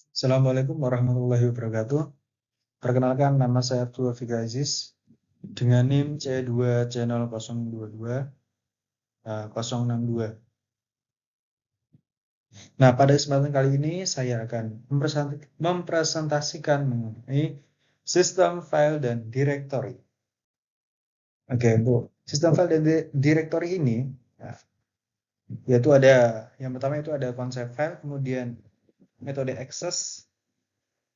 Assalamualaikum warahmatullahi wabarakatuh. Perkenalkan, nama saya Abdul Wafik Aziz dengan NIM C2 channel 022 062. Nah, pada kesempatan kali ini saya akan mempresentasikan mengenai sistem file dan directory. Oke, untuk sistem file dan directory ini, nah, yaitu yang pertama itu ada konsep file, kemudian metode access,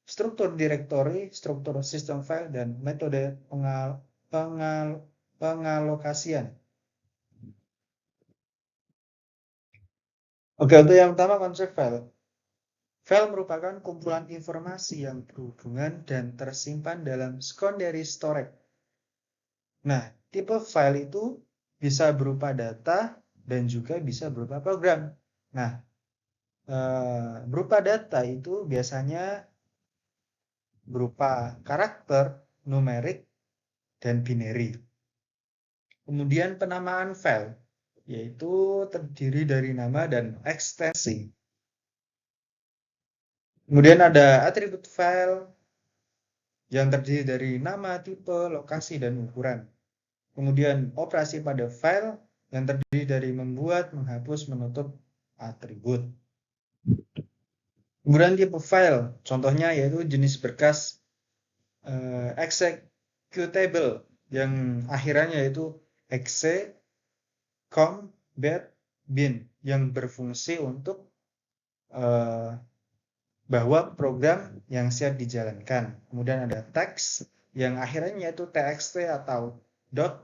struktur directory, struktur sistem file, dan metode pengalokasian. Oke, untuk yang pertama konsep file. File merupakan kumpulan informasi yang berhubungan dan tersimpan dalam secondary storage. Nah, tipe file itu bisa berupa data dan juga bisa berupa program. Nah, berupa data itu biasanya berupa karakter, numerik, dan binary. Kemudian penamaan file, yaitu terdiri dari nama dan ekstensi. Kemudian ada atribut file yang terdiri dari nama, tipe, lokasi, dan ukuran. Kemudian operasi pada file yang terdiri dari membuat, menghapus, menutup atribut. Kemudian tipe file, contohnya yaitu jenis berkas executable yang akhirannya yaitu exe, com, bet, bin yang berfungsi untuk bahwa program yang siap dijalankan. Kemudian ada teks yang akhirnya yaitu txt atau dot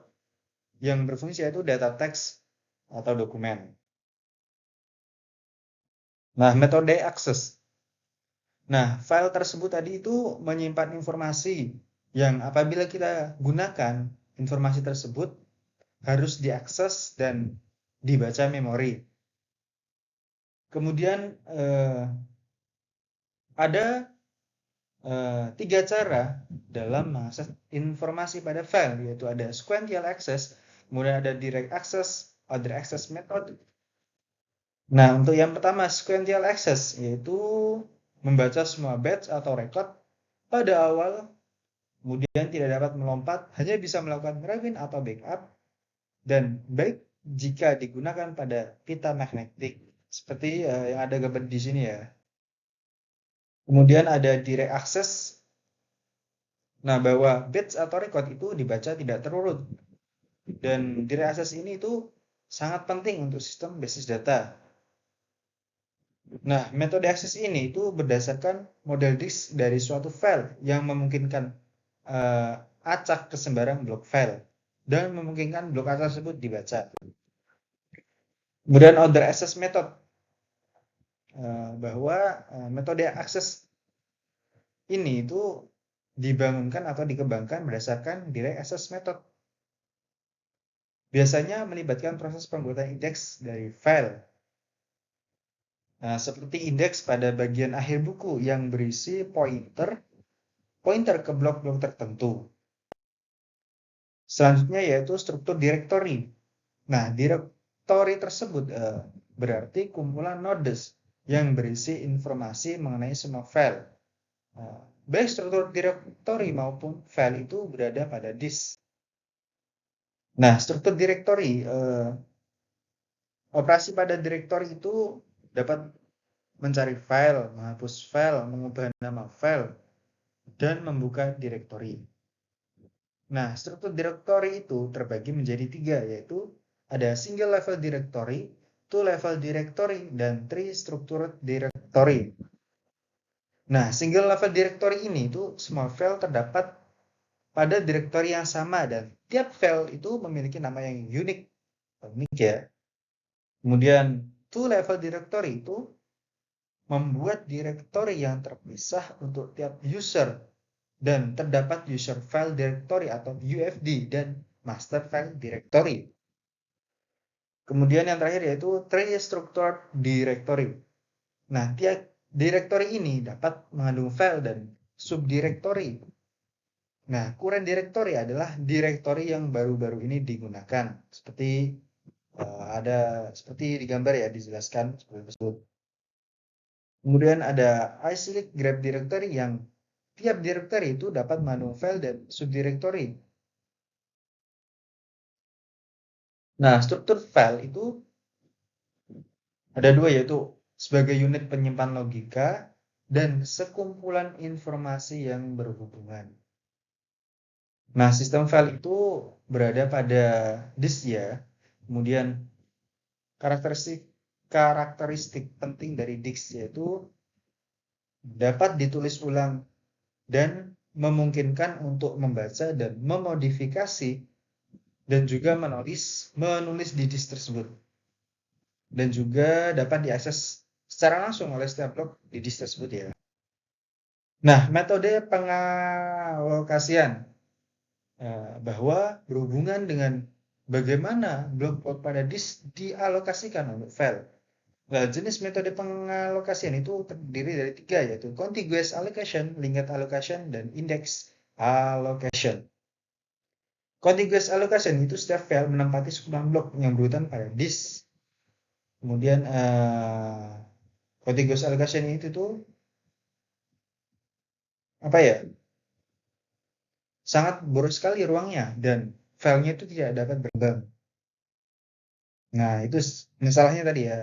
yang berfungsi yaitu data teks atau dokumen. Nah, metode akses. Nah, file tersebut tadi itu menyimpan informasi yang apabila kita gunakan informasi tersebut harus diakses dan dibaca memori. Kemudian ada 3 cara dalam mengakses informasi pada file, yaitu ada sequential access, kemudian ada direct access, other access method. Nah, untuk yang pertama sequential access, yaitu membaca semua batch atau record pada awal, kemudian tidak dapat melompat, hanya bisa melakukan rewind atau backup, dan baik jika digunakan pada pita magnetik, seperti yang ada gambar di sini ya. Kemudian ada direct access. Nah, bahwa batch atau record itu dibaca tidak terurut. Dan direct access ini itu sangat penting untuk sistem basis data. Nah, metode akses ini itu berdasarkan model disk dari suatu file yang memungkinkan acak ke sembarang blok file dan memungkinkan blok acak tersebut dibaca. Kemudian other access method, bahwa metode akses ini itu dibangunkan atau dikembangkan berdasarkan direct access method. Biasanya melibatkan proses pembuatan indeks dari file. Nah, seperti indeks pada bagian akhir buku yang berisi pointer ke blok-blok tertentu. Selanjutnya yaitu struktur directory. Nah, directory tersebut berarti kumpulan nodes yang berisi informasi mengenai semua file. Baik struktur directory maupun file itu berada pada disk. Nah, struktur directory, operasi pada directory itu dapat mencari file, menghapus file, mengubah nama file, dan membuka directory. Nah, struktur directory itu terbagi menjadi 3, yaitu ada single level directory, two level directory, dan three structured directory. Nah, single level directory ini itu semua file terdapat pada directory yang sama dan tiap file itu memiliki nama yang unik ya. Kemudian two level directory itu membuat directory yang terpisah untuk tiap user dan terdapat user file directory atau UFD dan master file directory. Kemudian yang terakhir yaitu three structured directory. Nah, tiap directory ini dapat mengandung file dan subdirectory. Nah, current directory adalah directory yang baru-baru ini digunakan. Seperti seperti di gambar ya dijelaskan seperti tersebut. Kemudian ada isolate grep directory yang tiap directory itu dapat manual file dan subdirectory. Nah, struktur file itu ada dua, yaitu sebagai unit penyimpan logika dan sekumpulan informasi yang berhubungan. Nah, sistem file itu berada pada disk ya. Kemudian karakteristik penting dari disk yaitu dapat ditulis ulang dan memungkinkan untuk membaca dan memodifikasi dan juga menulis di disk tersebut. Dan juga dapat diakses secara langsung oleh setiap blok di disk tersebut ya. Nah, metode pengalokasian bahwa berhubungan dengan bagaimana blok-blok pada disk dialokasikan untuk file. Nah, jenis metode pengalokasian itu terdiri dari tiga, yaitu contiguous allocation, linked allocation, dan index allocation. Contiguous allocation itu setiap file menempati sekumpulan blok yang berurutan pada disk. Kemudian contiguous allocation itu tuh apa ya? Sangat boros sekali ruangnya dan filenya itu tidak dapat berkembang. Nah, itu masalahnya tadi ya,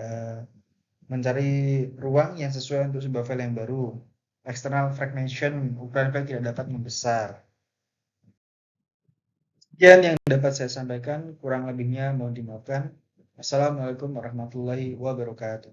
mencari ruang yang sesuai untuk sebuah file yang baru. External fragmentation, ukuran file tidak dapat membesar. Sekian yang dapat saya sampaikan, kurang lebihnya mohon dimaafkan. Assalamualaikum warahmatullahi wabarakatuh.